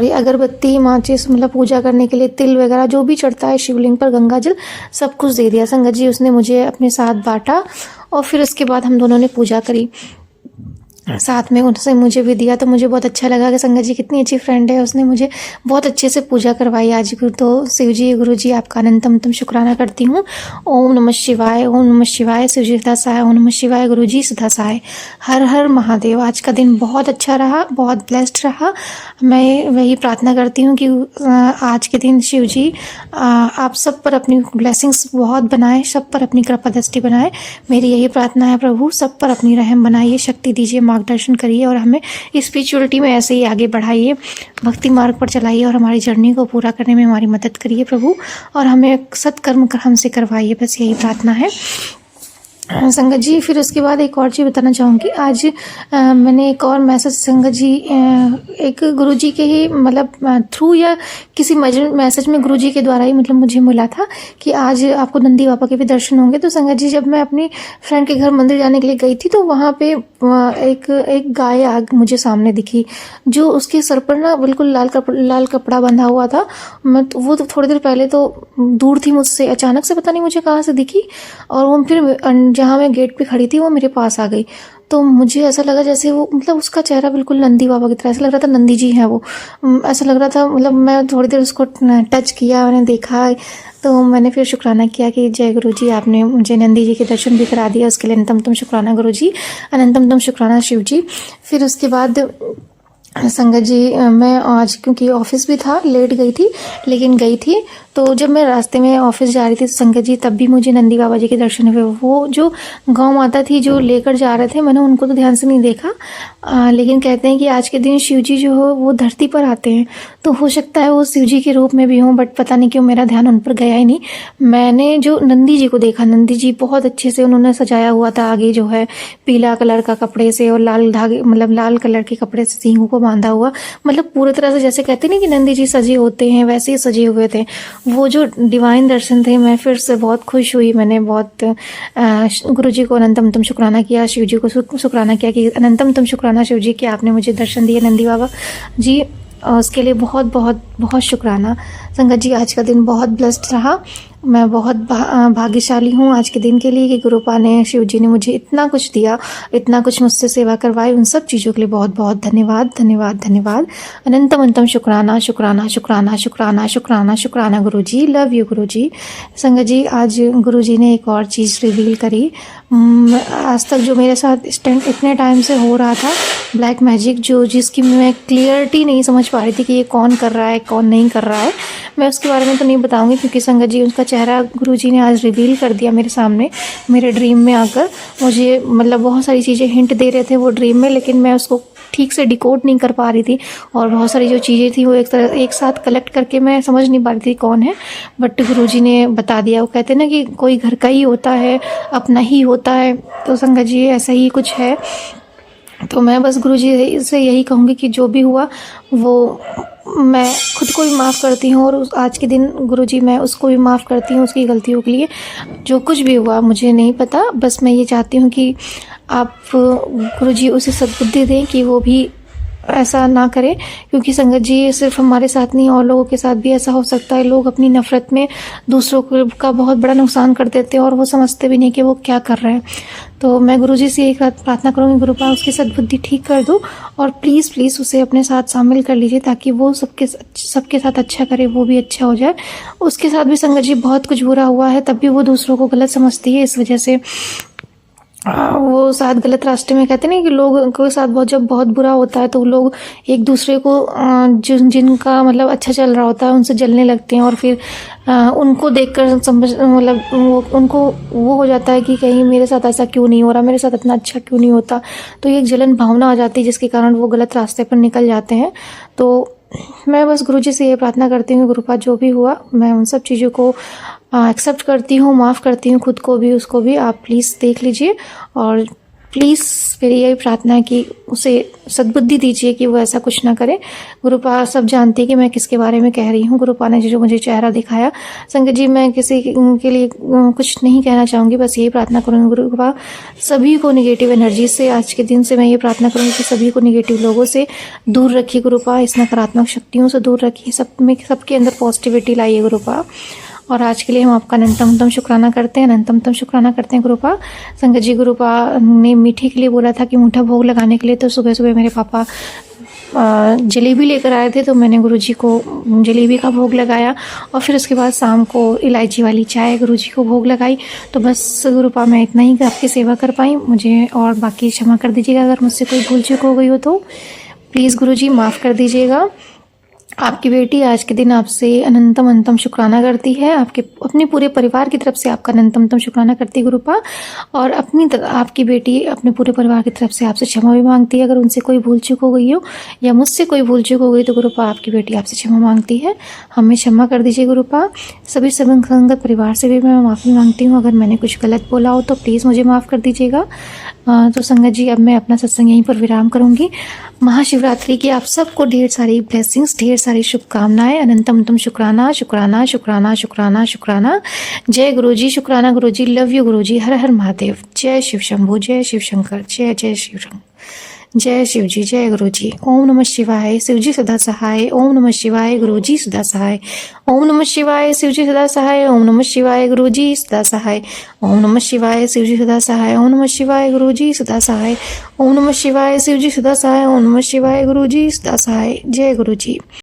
अगरबत्ती माचिस, मतलब पूजा करने के लिए तिल वगैरह जो भी चढ़ता है शिवलिंग पर, गंगा जल, सब कुछ दे दिया संगत जी। उसने मुझे अपने साथ बांटा, और फिर उसके बाद हम दोनों ने पूजा करी साथ में, उनसे मुझे भी दिया। तो मुझे बहुत अच्छा लगा कि संगत जी कितनी अच्छी फ्रेंड है, उसने मुझे बहुत अच्छे से पूजा करवाई आज। तो शिव जी गुरु जी आपका अनंतम शुक्राना करती हूँ। ओम नमः शिवाय, ओम नमः शिवाय, शिव जी सदा सहाय, ओम नमः शिवाय, गुरु जी सदा सहाय, हर हर महादेव। आज का दिन बहुत अच्छा रहा, बहुत ब्लेस्ड रहा। मैं वही प्रार्थना करती हूँ कि आज के दिन शिव जी आप सब पर अपनी ब्लेसिंग्स बहुत बनाए, सब पर अपनी कृपा दृष्टि बनाए। मेरी यही प्रार्थना है प्रभु, सब पर अपनी रहम बनाइए, शक्ति दीजिए, मार्गदर्शन करिए, और हमें स्पिरिचुअलिटी में ऐसे ही आगे बढ़ाइए, भक्ति मार्ग पर चलाइए, और हमारी जर्नी को पूरा करने में हमारी मदद करिए प्रभु, और हमें सत्कर्म हमसे करवाइए। बस यही प्रार्थना है। संगत जी, फिर उसके बाद एक और चीज़ बताना चाहूँगी। आज मैंने एक और मैसेज संगत जी, एक गुरुजी के ही मतलब थ्रू या किसी मैसेज में गुरुजी के द्वारा ही मतलब मुझे मिला था कि आज आपको नंदी बाबा के भी दर्शन होंगे। तो संगत जी, जब मैं अपनी फ्रेंड के घर मंदिर जाने के लिए गई थी तो वहाँ पे एक गाय आग मुझे सामने दिखी, जो उसके सर पर ना बिल्कुल लाल कपड़ा बंधा हुआ था। मैं तो वो तो थोड़ी देर पहले तो दूर थी मुझसे, अचानक से पता नहीं मुझे कहाँ से दिखी, और वो फिर जहाँ मैं गेट पे खड़ी थी वो मेरे पास आ गई। तो मुझे ऐसा लगा जैसे वो मतलब उसका चेहरा बिल्कुल नंदी बाबा की तरह, ऐसा लग रहा था नंदी जी हैं वो। ऐसा लग रहा था, मतलब मैं थोड़ी देर उसको टच किया, मैंने देखा, तो मैंने फिर शुक्राना किया कि जय गुरु जी, आपने मुझे नंदी जी के दर्शन भी करा दिया, उसके लिए अनंतम तुम शुक्राना गुरु जी, अनंतम तुम शुक्राना शिव जी। फिर उसके बाद संगत जी, मैं आज क्योंकि ऑफिस भी था, लेट गई थी, लेकिन गई थी। तो जब मैं रास्ते में ऑफिस जा रही थी संगत जी, तब भी मुझे नंदी बाबा जी के दर्शन हुए। वो जो गौ माता थी जो लेकर जा रहे थे, मैंने उनको तो ध्यान से नहीं देखा, लेकिन कहते हैं कि आज के दिन शिव जी जो हो वो धरती पर आते हैं, तो हो सकता है वो शिव जी के रूप में भी हों, बट पता नहीं क्यों मेरा ध्यान उन पर गया ही नहीं। मैंने जो नंदी जी को देखा, नंदी जी बहुत अच्छे से उन्होंने सजाया हुआ था, आगे जो है पीला कलर का कपड़े से और लाल धागे, मतलब लाल कलर के कपड़े से सींगों को बांधा हुआ, मतलब पूरी तरह से जैसे कहते नहीं कि नंदी जी सजे होते हैं, वैसे ही सजे हुए थे। वो जो डिवाइन दर्शन थे, मैं फिर से बहुत खुश हुई। मैंने बहुत गुरु जी को अनंतम तुम शुक्राना किया, शिव जी को शुक्राना किया कि अनंतम तुम शुक्राना शिव जी कि आपने मुझे दर्शन दिए नंदी बाबा जी, उसके लिए बहुत बहुत बहुत शुक्राना। संगत जी, आज का दिन बहुत ब्लेस्ड रहा। मैं बहुत भाग्यशाली हूँ आज के दिन के लिए कि गुरुपा ने, शिव जी ने मुझे इतना कुछ दिया, इतना कुछ मुझसे सेवा करवाई। उन सब चीज़ों के लिए बहुत बहुत धन्यवाद धन्यवाद धन्यवाद। अनंतम अनंतम शुक्राना शुक्राना शुक्राना शुक्राना शुक्राना शुक्राना गुरु जी, लव यू गुरु जी। संगत जी, आज गुरु जी ने एक और चीज़ रिवील करी। आज तक जो मेरे साथ इतने टाइम से हो रहा था ब्लैक मैजिक, जिसकी मैं क्लियरिटी नहीं समझ पा रही थी कि ये कौन कर रहा है कौन नहीं कर रहा है, मैं उसके बारे में तो नहीं बताऊंगी, क्योंकि संगत जी उसका चेहरा गुरुजी ने आज रिवील कर दिया मेरे सामने, मेरे ड्रीम में आकर। मुझे मतलब बहुत सारी चीज़ें हिंट दे रहे थे वो ड्रीम में, लेकिन मैं उसको ठीक से डिकोड नहीं कर पा रही थी, और बहुत सारी जो चीज़ें थी वो एक साथ कलेक्ट करके मैं समझ नहीं पा रही थी कौन है, बट गुरुजी ने बता दिया। वो कहते हैं ना कि कोई घर का ही होता है, अपना ही होता है, तो संगत जी ऐसा ही कुछ है। तो मैं बस गुरुजी से यही कहूँगी कि जो भी हुआ वो मैं खुद को भी माफ़ करती हूँ, और आज के दिन गुरुजी मैं उसको भी माफ़ करती हूँ उसकी गलतियों के लिए। जो कुछ भी हुआ मुझे नहीं पता, बस मैं ये चाहती हूँ कि आप गुरुजी उसे सद्बुद्धि दें कि वो भी ऐसा ना करें, क्योंकि संगत जी सिर्फ हमारे साथ नहीं और लोगों के साथ भी ऐसा हो सकता है। लोग अपनी नफ़रत में दूसरों का बहुत बड़ा नुकसान कर देते हैं और वो समझते भी नहीं कि वो क्या कर रहे हैं। तो मैं गुरुजी से एक प्रार्थना करूँगी, गुरुपा उसकी सद्बुद्धि ठीक कर दो, और प्लीज़ प्लीज़ उसे अपने साथ शामिल कर लीजिए, ताकि वो सबके साथ अच्छा करे, वो भी अच्छा हो जाए। उसके साथ भी संगत जी बहुत कुछ बुरा हुआ है, तब भी वो दूसरों को गलत समझती है, इस वजह से वो शायद गलत रास्ते में, कहते नहीं कि लोगों के साथ जब बहुत बुरा होता है तो लोग एक दूसरे को जिनका मतलब अच्छा चल रहा होता है उनसे जलने लगते हैं, और फिर उनको देखकर समझ मतलब उनको वो हो जाता है कि कहीं मेरे साथ ऐसा क्यों नहीं हो रहा, मेरे साथ इतना अच्छा क्यों नहीं होता, तो एक जलन भावना आ जाती है जिसके कारण वो गलत रास्ते पर निकल जाते हैं। तो मैं बस गुरुजी से ये प्रार्थना करती हूँ, गुरुपा जो भी हुआ मैं उन सब चीज़ों को एक्सेप्ट करती हूँ, माफ़ करती हूँ, खुद को भी उसको भी। आप प्लीज़ देख लीजिए, और प्लीज़ मेरी यही प्रार्थना है कि उसे सद्बुद्धि दीजिए कि वो ऐसा कुछ ना करे। गुरुपा सब जानती है कि मैं किसके बारे में कह रही हूँ। गुरुपा ने जो मुझे चेहरा दिखाया, संगत जी मैं किसी के लिए कुछ नहीं कहना चाहूँगी, बस यही प्रार्थना करूँगी गुरुपा सभी को निगेटिव एनर्जी से, आज के दिन से मैं ये प्रार्थना करूँगी कि सभी को निगेटिव लोगों से दूर रखिए गुरुपा, इस नकारात्मक शक्तियों से दूर रखिए, सबके अंदर पॉजिटिविटी लाइए गुरुपा। और आज के लिए हम आपका अनंतम शुक्राना करते हैं, अनंतम शुक्राना करते हैं गुरुपा। संगत जी, गुरुपा ने मीठे के लिए बोला था कि मीठा भोग लगाने के लिए, तो सुबह सुबह मेरे पापा जलेबी लेकर आए थे, तो मैंने गुरुजी को जलेबी का भोग लगाया, और फिर उसके बाद शाम को इलायची वाली चाय गुरुजी को भोग लगाई। तो बस गुरुपा मैं इतना ही आपकी सेवा कर पाई, मुझे और बाकी क्षमा कर दीजिएगा अगर मुझसे कोई भूल चूक हो गई हो तो, प्लीज़ गुरुजी माफ़ कर दीजिएगा। आपकी बेटी आज के दिन आपसे अनंतम अनंतम शुक्राना करती है, आपके अपने पूरे परिवार की तरफ से आपका अनंतम अनंतम शुक्राना करती है गुरुपा। और आपकी बेटी अपने पूरे परिवार की तरफ से आपसे क्षमा भी मांगती है, अगर उनसे कोई भूल चूक हो गई हो या मुझसे कोई भूल चूक हो गई तो गुरुपा आपकी बेटी आपसे क्षमा मांगती है। हमें क्षमा कर दीजिए गुरुपा। सभी संगत परिवार से भी मैं माफ़ी मांगती हूँ, अगर मैंने कुछ गलत बोला हो तो प्लीज़ मुझे माफ़ कर दीजिएगा। तो संगत जी, अब मैं अपना सत्संग यहीं पर विराम करूंगी। महाशिवरात्रि की आप सबको ढेर सारी ब्लेसिंग्स, ढेर सारी शुभकामनाएं, अनंतम अनंतम शुक्राना शुक्राना शुक्राना शुक्राना शुक्राना। जय गुरु जी, शुक्राना गुरु जी, लव यू गुरु जी, हर हर महादेव, जय शिव शंभू, जय शिव शंकर, जय जय शिव शंकर, जय शिव जी, जय गुरु जी। ओम नमः शिवाय, शिव जी सदा सहाय। ओम नमः शिवाय, गुरु जी सदा सहाय। ओम नमः शिवाय, शिव जी सदा सहाय। ओम नमः शिवाय, गुरु जी सदा सहाय। ओम नमः शिवाय, शिव जी सदा सहाय। ओम नमः शिवाय, गुरु जी सदा सहाय। ओम नमः शिवाय, शिव जी सदा सहाय। ओम नमः शिवाय, गुरु जी सदा सहाय। जय गुरु जी।